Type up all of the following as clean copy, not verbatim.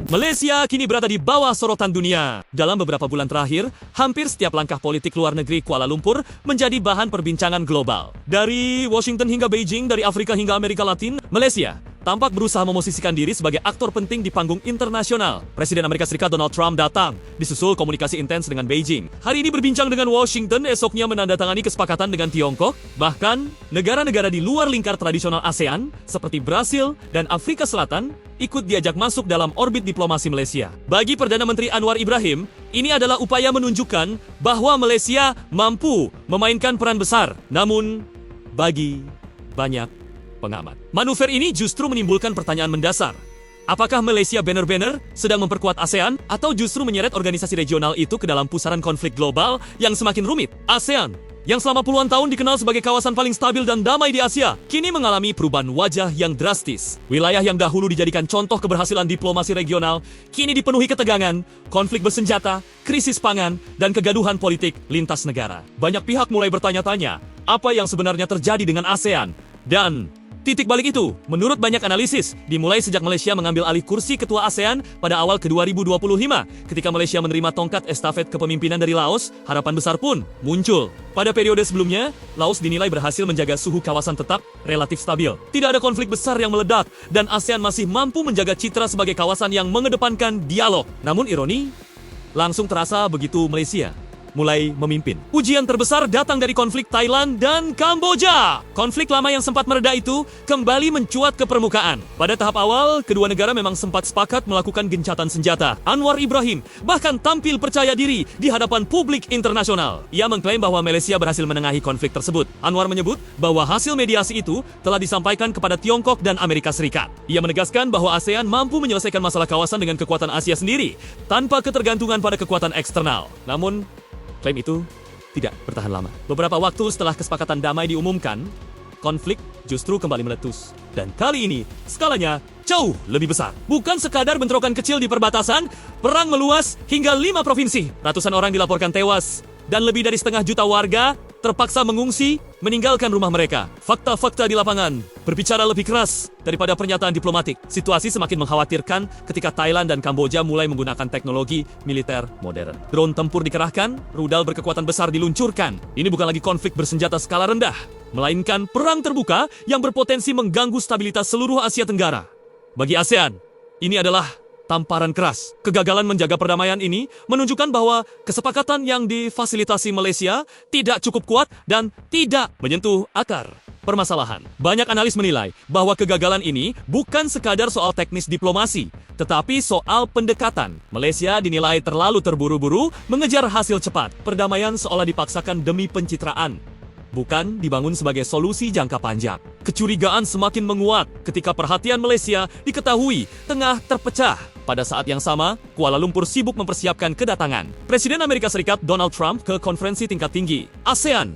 Malaysia kini berada di bawah sorotan dunia. Dalam beberapa bulan terakhir, hampir setiap langkah politik luar negeri Kuala Lumpur menjadi bahan perbincangan global. Dari Washington hingga Beijing, dari Afrika hingga Amerika Latin, Malaysia tampak berusaha memosisikan diri sebagai aktor penting di panggung internasional. Presiden Amerika Serikat Donald Trump datang, disusul komunikasi intens dengan Beijing. Hari ini berbincang dengan Washington, esoknya menandatangani kesepakatan dengan Tiongkok. Bahkan, negara-negara di luar lingkar tradisional ASEAN, seperti Brasil dan Afrika Selatan, ikut diajak masuk dalam orbit diplomasi Malaysia. Bagi Perdana Menteri Anwar Ibrahim, ini adalah upaya menunjukkan bahwa Malaysia mampu memainkan peran besar. Namun, bagi banyak pengamat, manuver ini justru menimbulkan pertanyaan mendasar. Apakah Malaysia benar-benar sedang memperkuat ASEAN atau justru menyeret organisasi regional itu ke dalam pusaran konflik global yang semakin rumit? ASEAN, yang selama puluhan tahun dikenal sebagai kawasan paling stabil dan damai di Asia, kini mengalami perubahan wajah yang drastis. Wilayah yang dahulu dijadikan contoh keberhasilan diplomasi regional, kini dipenuhi ketegangan, konflik bersenjata, krisis pangan, dan kegaduhan politik lintas negara. Banyak pihak mulai bertanya-tanya, apa yang sebenarnya terjadi dengan ASEAN? Dan titik balik itu, menurut banyak analisis, dimulai sejak Malaysia mengambil alih kursi ketua ASEAN pada awal ke-2025. Ketika Malaysia menerima tongkat estafet kepemimpinan dari Laos, harapan besar pun muncul. Pada periode sebelumnya, Laos dinilai berhasil menjaga suhu kawasan tetap relatif stabil. Tidak ada konflik besar yang meledak, dan ASEAN masih mampu menjaga citra sebagai kawasan yang mengedepankan dialog. Namun ironi, langsung terasa begitu Malaysia mulai memimpin. Ujian terbesar datang dari konflik Thailand dan Kamboja. Konflik lama yang sempat mereda itu kembali mencuat ke permukaan. Pada tahap awal, kedua negara memang sempat sepakat melakukan gencatan senjata. Anwar Ibrahim bahkan tampil percaya diri di hadapan publik internasional. Ia mengklaim bahwa Malaysia berhasil menengahi konflik tersebut. Anwar menyebut bahwa hasil mediasi itu telah disampaikan kepada Tiongkok dan Amerika Serikat. Ia menegaskan bahwa ASEAN mampu menyelesaikan masalah kawasan dengan kekuatan Asia sendiri, tanpa ketergantungan pada kekuatan eksternal. Namun, klaim itu tidak bertahan lama. Beberapa waktu setelah kesepakatan damai diumumkan, konflik justru kembali meletus. Dan kali ini, skalanya jauh lebih besar. Bukan sekadar bentrokan kecil di perbatasan, perang meluas hingga 5 provinsi. Ratusan orang dilaporkan tewas, dan lebih dari setengah juta warga terpaksa mengungsi, meninggalkan rumah mereka. Fakta-fakta di lapangan berbicara lebih keras daripada pernyataan diplomatik. Situasi semakin mengkhawatirkan ketika Thailand dan Kamboja mulai menggunakan teknologi militer modern. Drone tempur dikerahkan, rudal berkekuatan besar diluncurkan. Ini bukan lagi konflik bersenjata skala rendah, melainkan perang terbuka yang berpotensi mengganggu stabilitas seluruh Asia Tenggara. Bagi ASEAN, ini adalah tamparan keras. Kegagalan menjaga perdamaian ini menunjukkan bahwa kesepakatan yang difasilitasi Malaysia tidak cukup kuat dan tidak menyentuh akar permasalahan. Banyak analis menilai bahwa kegagalan ini bukan sekadar soal teknis diplomasi, tetapi soal pendekatan. Malaysia dinilai terlalu terburu-buru mengejar hasil cepat. Perdamaian seolah dipaksakan demi pencitraan, bukan dibangun sebagai solusi jangka panjang. Kecurigaan semakin menguat ketika perhatian Malaysia diketahui tengah terpecah. Pada saat yang sama, Kuala Lumpur sibuk mempersiapkan kedatangan Presiden Amerika Serikat Donald Trump ke konferensi tingkat tinggi ASEAN.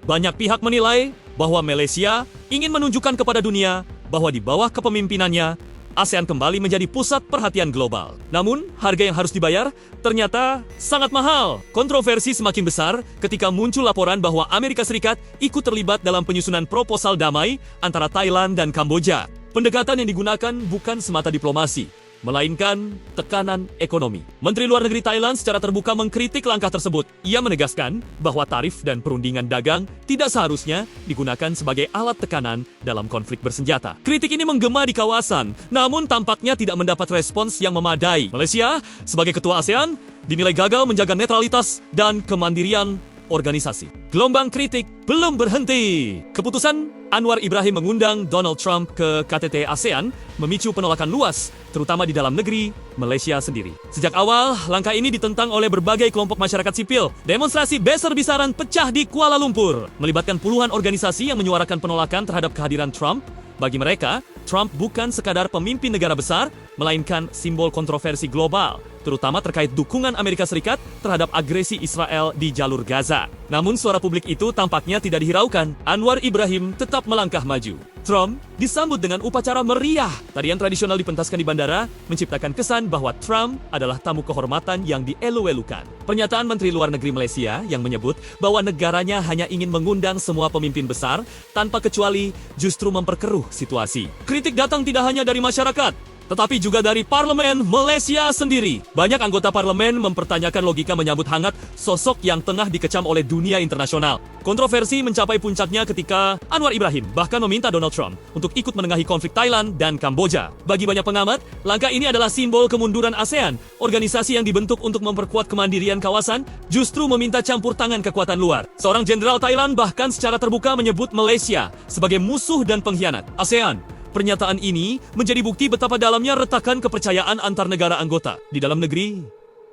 Banyak pihak menilai bahwa Malaysia ingin menunjukkan kepada dunia bahwa di bawah kepemimpinannya, ASEAN kembali menjadi pusat perhatian global. Namun, harga yang harus dibayar ternyata sangat mahal. Kontroversi semakin besar ketika muncul laporan bahwa Amerika Serikat ikut terlibat dalam penyusunan proposal damai antara Thailand dan Kamboja. Pendekatan yang digunakan bukan semata diplomasi, melainkan tekanan ekonomi. Menteri Luar Negeri Thailand secara terbuka mengkritik langkah tersebut. Ia menegaskan bahwa tarif dan perundingan dagang tidak seharusnya digunakan sebagai alat tekanan dalam konflik bersenjata. Kritik ini menggema di kawasan, namun tampaknya tidak mendapat respons yang memadai. Malaysia, sebagai ketua ASEAN, dinilai gagal menjaga netralitas dan kemandirian organisasi. Gelombang kritik belum berhenti. Keputusan Anwar Ibrahim mengundang Donald Trump ke KTT ASEAN memicu penolakan luas, terutama di dalam negeri Malaysia sendiri. Sejak awal, langkah ini ditentang oleh berbagai kelompok masyarakat sipil. Demonstrasi besar-besaran pecah di Kuala Lumpur, melibatkan puluhan organisasi yang menyuarakan penolakan terhadap kehadiran Trump. Bagi mereka, Trump bukan sekadar pemimpin negara besar, melainkan simbol kontroversi global, terutama terkait dukungan Amerika Serikat terhadap agresi Israel di jalur Gaza. Namun suara publik itu tampaknya tidak dihiraukan. Anwar Ibrahim tetap melangkah maju. Trump disambut dengan upacara meriah. Tarian tradisional dipentaskan di bandara, menciptakan kesan bahwa Trump adalah tamu kehormatan yang dielu-elukan. Pernyataan Menteri Luar Negeri Malaysia yang menyebut bahwa negaranya hanya ingin mengundang semua pemimpin besar tanpa kecuali justru memperkeruh situasi. Kritik datang tidak hanya dari masyarakat, tetapi juga dari parlemen Malaysia sendiri. Banyak anggota parlemen mempertanyakan logika menyambut hangat sosok yang tengah dikecam oleh dunia internasional. Kontroversi mencapai puncaknya ketika Anwar Ibrahim bahkan meminta Donald Trump untuk ikut menengahi konflik Thailand dan Kamboja. Bagi banyak pengamat, langkah ini adalah simbol kemunduran ASEAN. Organisasi yang dibentuk untuk memperkuat kemandirian kawasan justru meminta campur tangan kekuatan luar. Seorang jenderal Thailand bahkan secara terbuka menyebut Malaysia sebagai musuh dan pengkhianat ASEAN. Pernyataan ini menjadi bukti betapa dalamnya retakan kepercayaan antar negara anggota. Di dalam negeri,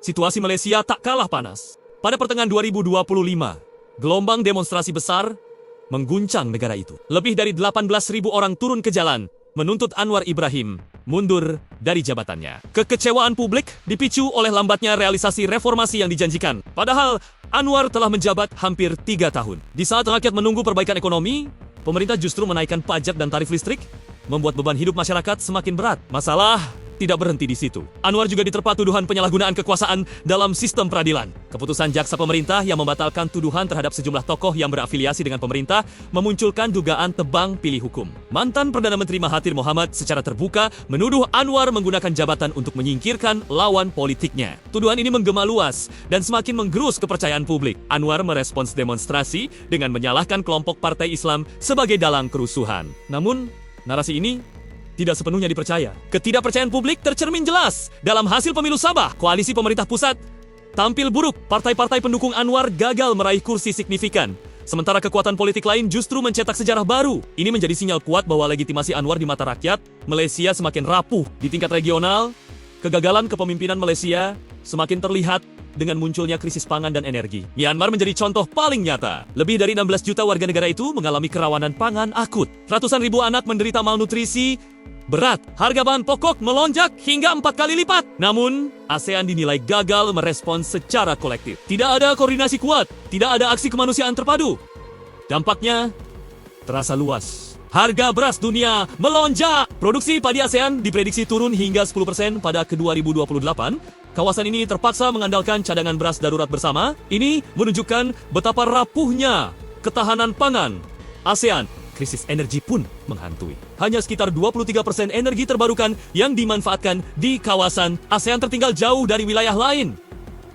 situasi Malaysia tak kalah panas. Pada pertengahan 2025, gelombang demonstrasi besar mengguncang negara itu. Lebih dari 18.000 orang turun ke jalan menuntut Anwar Ibrahim mundur dari jabatannya. Kekecewaan publik dipicu oleh lambatnya realisasi reformasi yang dijanjikan. Padahal Anwar telah menjabat hampir 3 tahun. Di saat rakyat menunggu perbaikan ekonomi, pemerintah justru menaikkan pajak dan tarif listrik, membuat beban hidup masyarakat semakin berat. Masalah tidak berhenti di situ. Anwar juga diterpa tuduhan penyalahgunaan kekuasaan dalam sistem peradilan. Keputusan jaksa pemerintah yang membatalkan tuduhan terhadap sejumlah tokoh yang berafiliasi dengan pemerintah memunculkan dugaan tebang pilih hukum. Mantan Perdana Menteri Mahathir Mohamad secara terbuka menuduh Anwar menggunakan jabatan untuk menyingkirkan lawan politiknya. Tuduhan ini menggema luas dan semakin menggerus kepercayaan publik. Anwar merespons demonstrasi dengan menyalahkan kelompok Partai Islam sebagai dalang kerusuhan. Namun, narasi ini tidak sepenuhnya dipercaya. Ketidakpercayaan publik tercermin jelas dalam hasil pemilu Sabah. Koalisi pemerintah pusat tampil buruk. Partai-partai pendukung Anwar gagal meraih kursi signifikan. Sementara kekuatan politik lain justru mencetak sejarah baru. Ini menjadi sinyal kuat bahwa legitimasi Anwar di mata rakyat Malaysia semakin rapuh. Di tingkat regional, kegagalan kepemimpinan Malaysia semakin terlihat dengan munculnya krisis pangan dan energi. Myanmar menjadi contoh paling nyata. Lebih dari 16 juta warga negara itu mengalami kerawanan pangan akut. Ratusan ribu anak menderita malnutrisi berat. Harga bahan pokok melonjak hingga 4 kali lipat. Namun, ASEAN dinilai gagal merespons secara kolektif. Tidak ada koordinasi kuat, tidak ada aksi kemanusiaan terpadu. Dampaknya terasa luas. Harga beras dunia melonjak. Produksi padi ASEAN diprediksi turun hingga 10% pada ke 2028. Kawasan ini terpaksa mengandalkan cadangan beras darurat bersama. Ini menunjukkan betapa rapuhnya ketahanan pangan ASEAN. Krisis energi pun menghantui. Hanya sekitar 23% energi terbarukan yang dimanfaatkan di kawasan ASEAN tertinggal jauh dari wilayah lain.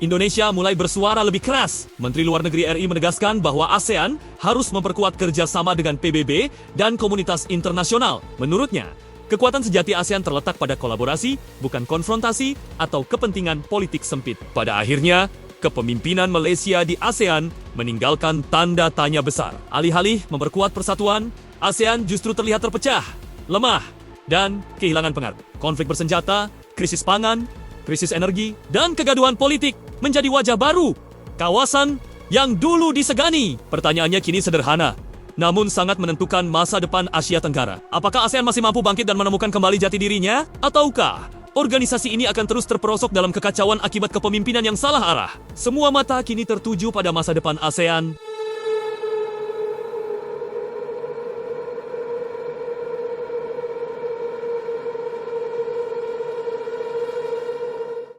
Indonesia mulai bersuara lebih keras. Menteri Luar Negeri RI menegaskan bahwa ASEAN harus memperkuat kerjasama dengan PBB dan komunitas internasional. Menurutnya, kekuatan sejati ASEAN terletak pada kolaborasi, bukan konfrontasi atau kepentingan politik sempit. Pada akhirnya, kepemimpinan Malaysia di ASEAN meninggalkan tanda tanya besar. Alih-alih memperkuat persatuan, ASEAN justru terlihat terpecah, lemah, dan kehilangan pengaruh. Konflik bersenjata, krisis pangan, krisis energi, dan kegaduhan politik menjadi wajah baru. Kawasan yang dulu disegani. Pertanyaannya kini sederhana, namun sangat menentukan masa depan Asia Tenggara. Apakah ASEAN masih mampu bangkit dan menemukan kembali jati dirinya? Ataukah organisasi ini akan terus terperosok dalam kekacauan akibat kepemimpinan yang salah arah? Semua mata kini tertuju pada masa depan ASEAN